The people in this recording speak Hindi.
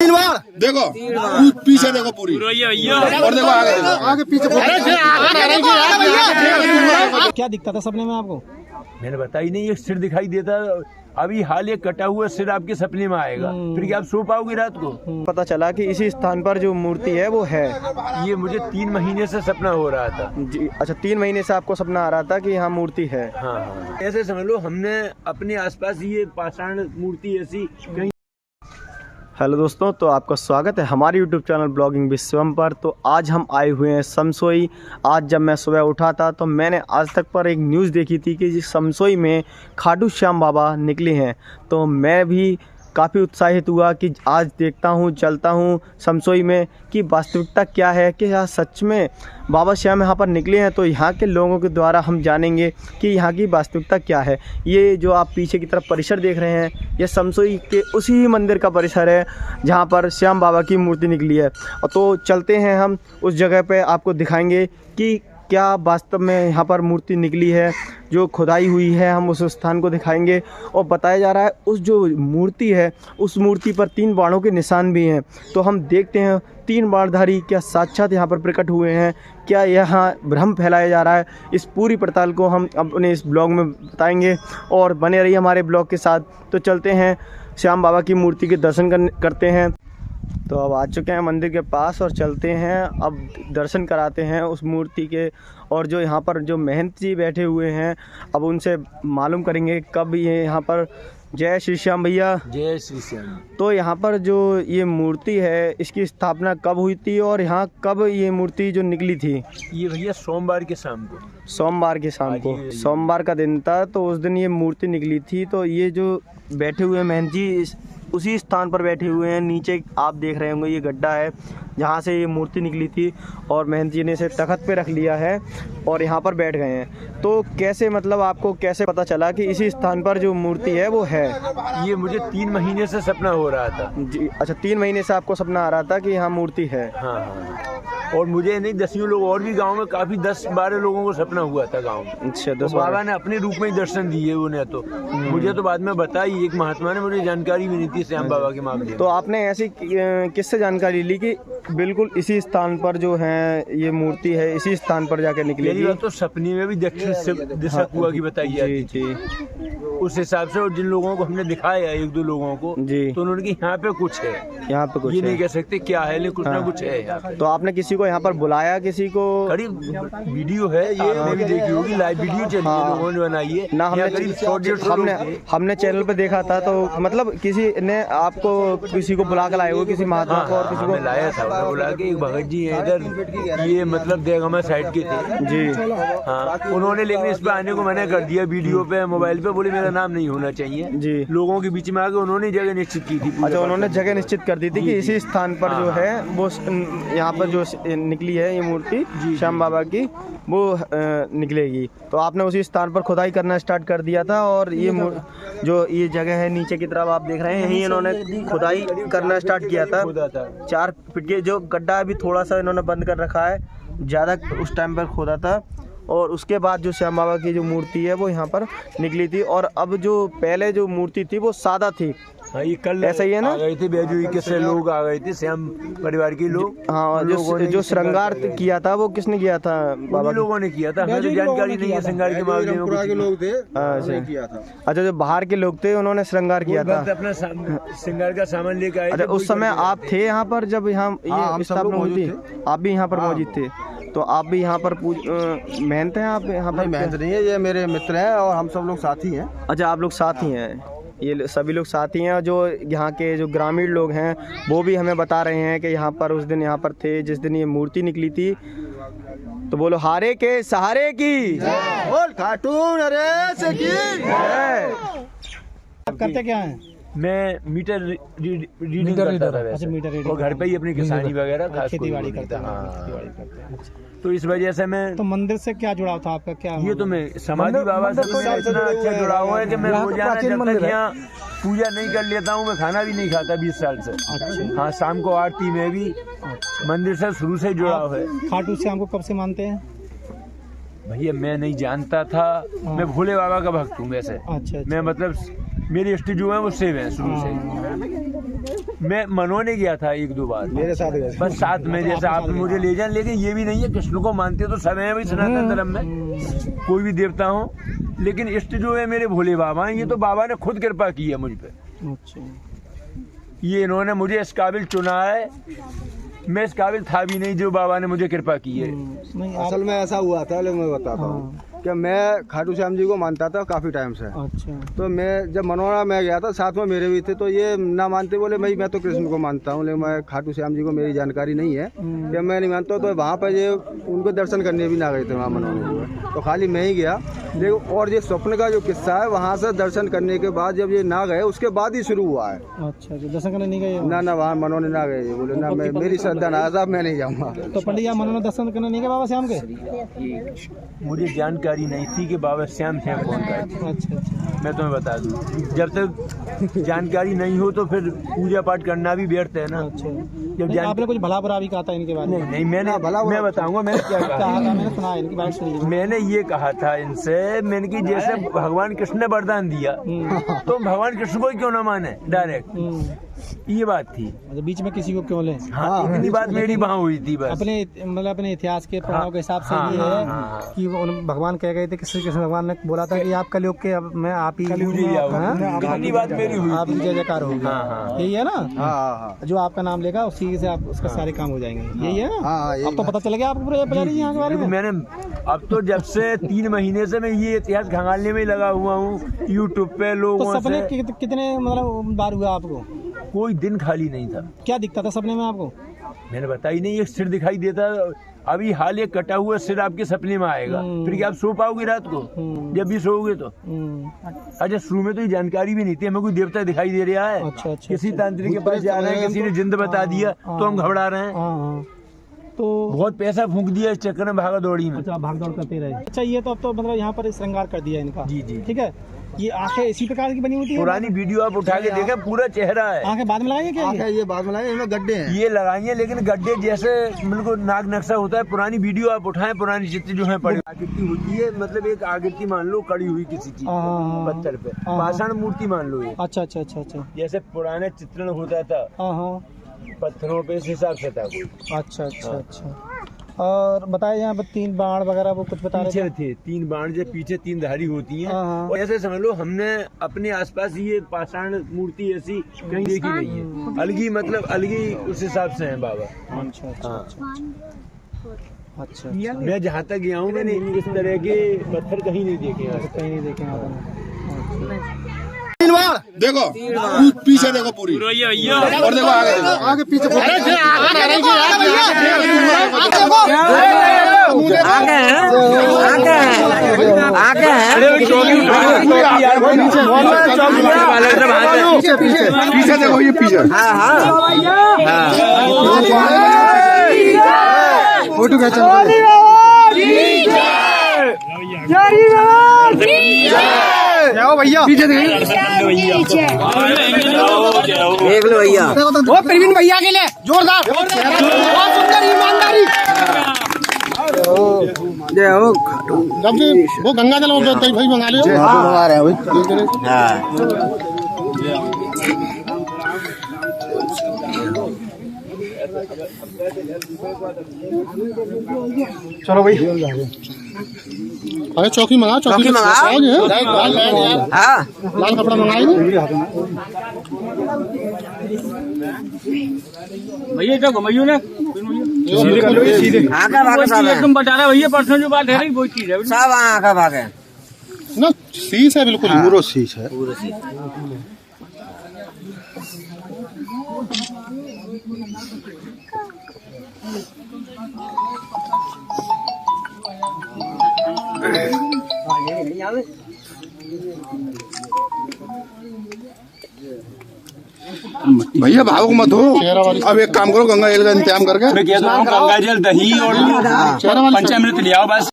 3 बार देखो, पीछे देखो पूरी, और देखो आगे, देखो आगे पीछे। क्या दिखता था सपने में आपको? मैंने बताई नहीं, एक सिर दिखाई देता। अभी हाल एक कटा हुआ सिर आपके सपने में आएगा, फिर क्या आप सो पाओगे रात को? पता चला कि इसी स्थान पर जो मूर्ति है वो है। ये मुझे 3 महीने से सपना हो रहा था जी। अच्छा, 3 महीने से आपको सपना आ रहा था कि यहाँ मूर्ति है। हाँ हाँ, ऐसे समझ लो हमने अपने आसपास ये पाषाण मूर्ति ऐसी कहीं। हेलो दोस्तों, तो आपका स्वागत है हमारे YouTube चैनल ब्लॉगिंग विश्वम पर। तो आज हम आए हुए हैं समसोई। आज जब मैं सुबह उठा था तो मैंने आज तक पर एक न्यूज़ देखी थी कि समसोई में खाटू श्याम बाबा निकले हैं। तो मैं भी काफ़ी उत्साहित हुआ कि आज देखता हूँ, चलता हूँ समसोई में कि वास्तविकता क्या है, कि यहाँ सच में बाबा श्याम यहाँ पर निकले हैं। तो यहाँ के लोगों के द्वारा हम जानेंगे कि यहाँ की वास्तविकता क्या है। ये जो आप पीछे की तरफ परिसर देख रहे हैं, ये समसोई के उसी मंदिर का परिसर है जहाँ पर श्याम बाबा की मूर्ति निकली है। तो चलते हैं हम उस जगह पे, आपको दिखाएंगे कि क्या वास्तव में यहाँ पर मूर्ति निकली है, जो खुदाई हुई है। हम उस स्थान को दिखाएंगे और बताया जा रहा है उस जो मूर्ति है उस मूर्ति पर 3 बाणों के निशान भी हैं। तो हम देखते हैं 3 बाणधारी क्या साक्षात यहाँ पर प्रकट हुए हैं, क्या यहाँ भ्रम फैलाया जा रहा है। इस पूरी पड़ताल को हम अपने इस ब्लॉग में बताएंगे और बने रहिए हमारे ब्लॉग के साथ। तो चलते हैं श्याम बाबा की मूर्ति के दर्शन करते हैं। तो अब आ चुके हैं मंदिर के पास और चलते हैं, अब दर्शन कराते हैं उस मूर्ति के। और जो यहाँ पर जो महंत जी बैठे हुए हैं, अब उनसे मालूम करेंगे कब ये यहाँ पर। जय श्री श्याम भैया। जय श्री श्याम। तो यहाँ पर जो ये मूर्ति है इसकी स्थापना कब हुई थी और यहाँ कब ये मूर्ति जो निकली थी? ये भैया सोमवार के शाम को। सोमवार के शाम को, सोमवार का दिन था, तो उस दिन ये मूर्ति निकली थी। तो ये जो बैठे हुए महंत जी उसी स्थान पर बैठे हुए हैं। नीचे आप देख रहे होंगे ये गड्ढा है जहाँ से ये मूर्ति निकली थी और महंत जी ने इसे तख्त पे रख लिया है और यहाँ पर बैठ गए हैं। तो कैसे, मतलब आपको कैसे पता चला कि इसी स्थान पर जो मूर्ति है वो है? ये मुझे 3 महीने से सपना हो रहा था जी। अच्छा, 3 महीने से आपको सपना आ रहा था कि यहाँ मूर्ति है। हाँ हाँ, और मुझे नहीं 10 लोग और भी गांव में काफी 10-12 लोगों को सपना हुआ था गांव में। अच्छा, तो बाबा ने अपने रूप में ही दर्शन दिए उन्हें। तो मुझे तो बाद में बताई एक महात्मा ने, मुझे जानकारी भी नहीं थी श्याम बाबा के मामले में। तो आपने ऐसी किससे जानकारी ली कि बिल्कुल इसी स्थान पर जो है ये मूर्ति है, इसी स्थान पर जाकर निकलेगी? तो सपने में भी दिशा हुआ की बताई जाती थी उस हिसाब से। और जिन लोगों को हमने दिखाया 1-2 लोगों को जी, तो उन्होंने यहाँ पे कुछ है, यहाँ पे कुछ ये नहीं कह सकते क्या है, लेकिन कुछ ना कुछ है यहाँ पे। तो आपने किसी को यहाँ पर बुलाया? किसी को? करीब वीडियो है ये, भी देखी होगी, लाइव वीडियो चली है, लोगों ने बनाई है ना। हमने चैनल पे देखा था। तो मतलब किसी ने आपको किसी को बुला कर लाए हो, किसी महात्मा को? और किसी को लाया था, बुला के एक भगत जी है इधर, ये मतलब देगमा साइड के थे जी। हाँ, उन्होंने लेकिन इस पे आने को मना कर दिया वीडियो पे, मोबाइल पे, बोले मेरा नाम नहीं होना चाहिए जी। लोगों के बीच में आके उन्होंने जगह निश्चित की थी। अच्छा, उन्होंने जगह निश्चित कर दी थी कि इसी स्थान पर जो है वो यहाँ पर जो निकली है ये मूर्ति श्याम बाबा की वो निकलेगी। तो आपने उसी स्थान पर खुदाई करना स्टार्ट कर दिया था। और ये जो ये जगह है नीचे की तरफ आप देख रहे हैं, यही इन्होंने खुदाई करना स्टार्ट किया था। 4 फीट के जो गड्ढा अभी थोड़ा सा इन्होंने बंद कर रखा है, ज़्यादा उस टाइम पर खोदा था। और उसके बाद जो श्याम बाबा की जो मूर्ति है वो यहाँ पर निकली थी। और अब जो पहले जो मूर्ति थी वो सादा थी। हाँ, ये कल ऐसा ही है ना? आ गए थे बेजुई से लोग आ गए थे, श्याम परिवार के लोग। हाँ, जो श्रृंगार किया था वो किसने किया था? बाबा लोगों ने किया था, हमें जानकारी नहीं है श्रृंगार के मामले में। के लोग थे, किया था। अच्छा, जो बाहर के लोग थे उन्होंने श्रृंगार किया था, अपना श्रृंगार का सामान लेकर आए। अच्छा, उस समय आप थे यहाँ पर जब यहाँ ये स्थापना हुई थी? आप भी यहाँ पर मौजूद थे? तो आप भी यहाँ पर मेहनत हैं? आप यहाँ पर? मेहनत नहीं है, ये मेरे मित्र हैं और हम सब लोग साथी हैं। अच्छा, आप लोग साथी हैं, ये सभी लोग साथी हैं। जो यहाँ के जो ग्रामीण लोग हैं वो भी हमें बता रहे हैं कि यहाँ पर उस दिन यहाँ पर थे जिस दिन ये मूर्ति निकली थी। तो बोलो हारे के सहारे की, बोल खाटू नरेश की। आप करते क्या हैं? मैं मीटर रीडिंग करता था वैसे। मीटर रीडिंग, और घर पे ही अपनी किसानी वगैरह खास खेती बाड़ी करते हैं। तो इस वजह से मैं, तो मंदिर से क्या जुड़ाव था आपका? क्या ये तो मैं समाधि बाबा से इतना अच्छा जुड़ा हुआ है कि मैं रोजाना जब तक यहाँ पूजा नहीं कर लेता हूँ, मैं खाना भी नहीं खाता 20 साल से। अच्छा। हाँ, शाम को आरती में भी मंदिर से शुरू से जुड़ाव है। खाटू श्याम को कब से मानते हैं? भैया मैं नहीं जानता था, मैं भोले बाबा का भक्त हूँ वैसे। अच्छा। मैं मतलब मेरी इष्ट जो है वो शिव है शुरू से। मैं मनोने गया था 1-2 बार मेरे साथ गए बस साथ में, जैसे आप मुझे ले जाए, लेकिन ये भी नहीं है कृष्ण को मानते तो सब है भाई सनातन धर्म में, कोई भी देवता हो, लेकिन इष्ट जो है मेरे भोले बाबा हैं, ये तो बाबा ने खुद कृपा की है मुझ पे। ये इन्होंने मुझे इस काबिल चुना है, मैं इस काबिल था भी नहीं जो बाबा ने मुझे कृपा की है। असल में ऐसा हुआ था, लेकिन मैं बताता हूँ कि मैं खाटू श्याम जी को मानता था काफ़ी टाइम से। अच्छा। तो मैं जब मनोरा में गया था, साथ में मेरे भी थे, तो ये ना मानते, बोले भाई मैं तो कृष्ण को मानता हूँ, लेकिन मैं खाटू श्याम जी को मेरी जानकारी नहीं है कि मैं नहीं मानता। तो वहाँ पर ये उनको दर्शन करने भी ना गए थे वहाँ मनोने हुए, तो खाली मैं ही गया। लेकिन और ये स्वप्न का जो किस्सा है, वहाँ से दर्शन करने के बाद जब ये ना गए, उसके बाद ही शुरू हुआ है। अच्छा, दर्शन करने नहीं गए? ना वहाँ मनोने ना गए, बोले ना मैं, मेरी श्रद्धा ना साहब, मैं नहीं जाऊँगा। तो पंडित जी मनोने दर्शन करने नहीं गए बाबा श्याम के? मुझे जानकारी नहीं थी कि बाबा श्याम कौन का है। अच्छा। मैं तुम्हें बता दूं, जब तक जानकारी नहीं हो तो फिर पूजा पाठ करना भी व्यर्थ है ना। अच्छा। जब आपने कुछ भला बुरा भी कहा था इनके बारे में? नहीं, मैं बताऊंगा मैंने क्या कहा। मैंने सुना है इनकी बात सुनी। मैंने ये कहा था इनसे, मैंने कि जैसे भगवान कृष्ण ने वरदान दिया तो भगवान कृष्ण को क्यों ना माने डायरेक्ट, ये बात थी। मतलब बीच में किसी को क्यों ले? हाँ, इतनी बात मेरी वहाँ हुई थी बस। अपने इतिहास के पुराणों के हिसाब से ये है कि भगवान कह गए थे कि श्री कृष्ण भगवान ने बोला था कि आप कलयुग के, अब मैं आप ही इतनी बात मेरी हुई, आप जय जयकार होगी, यही है ना? जो आपका नाम लेगा उसी से आप उसका सारे काम हो जाएंगे, यही है ना? अब तो पता चल गया आपको पूरे पुजारी जी यहाँ के बारे में? मैंने अब तो जब से 3 महीने से मैं ये इतिहास खंगालने में लगा हुआ हूँ यूट्यूब पे लोगों से। सपने कितने मतलब बार हुआ आपको? कोई दिन खाली नहीं था। क्या दिखता था सपने में आपको? मैंने बताया ही नहीं, एक सिर दिखाई देता। अभी हाल एक कटा हुआ सिर आपके सपने में आएगा, फिर क्या आप सो पाओगे रात को? जब भी सोओगे तो। अच्छा, शुरू में तो ये जानकारी भी नहीं थी हमें कोई देवता दिखाई दे रहा है। अच्छा। किसी तांत्रिक के पास जा रहे हैं, किसी ने जिंद बता दिया तो हम घबरा रहे हैं। तो बहुत पैसा फूंक दिया इस चक्कर में, भागा दौड़ी में। अच्छा, भाग दौड़ करते रहे। अच्छा, ये तो अब तो मतलब यहाँ पर श्रृंगार कर दिया इनका। जी जी, ठीक है। ये आंखें इसी प्रकार की बनी होती है? पुरानी वीडियो आप उठा के देखें, पूरा चेहरा है। आंखें बाद में लगाएंगे क्या? आंखें ये बाद में लगाएंगे, इनमें गड्ढे हैं। ये लगाएंगे, लेकिन गड्ढे जैसे बिल्कुल नाग नक्शा होता है। पुरानी वीडियो आप उठाएं, पुरानी चित्र जो है पड़ी आकृति होती है, मतलब एक आकृति मान लो कड़ी हुई किसी चीज पत्थर पे, पाषाण मूर्ति मान लो ये। अच्छा अच्छा अच्छा अच्छा। जैसे पुराने चित्रण होता था पत्थरों पे, इस हिसाब से था कोई। अच्छा अच्छा अच्छा। और बताए यहाँ पर 3 बाण वगैरह वो कुछ बता रहे थे? 3 बाण जो पीछे 3 धारी होती हैं। और ऐसे समझ लो हमने अपने आसपास ये पाषाण मूर्ति ऐसी कहीं देखी नहीं है। अलगी मतलब अलगी उस हिसाब से है बाबा। अच्छा अच्छा अच्छा। मैं जहाँ तक गया हूँ मैंने इस तरह के पत्थर कहीं नहीं देखे, कहीं नहीं देखे। देखो पीछे देखो पूरी, और देखो आगे, देखो आगे पीछे पीछे देखो, ये पीछे फोटो खींचो। जाओ भैया, पीछे देख लो भैया, वो प्रवीण भैया के लिए जोरदार, बहुत सुंदर ईमानदारी। जब भी वो गंगा जल भाई मंगा लियो, मंगा रहे हैं। चलो भाई, अरे चौकी मंगा, चौकी मंगाओ। लाल कपड़ा मंगाएंगे भैया, तो घुमाइयो ना सीधे एकदम बता रहा भैया, पर्सनल जो बात है वही चीज है साहब। आँखा भागे ना, शीश है बिल्कुल, पूरा शीश है। भैया भावुक मत हो, अब एक काम करो, गंगा जल का इंतजाम करके गंगा जल, दही और पंचामृत ले आओ बस।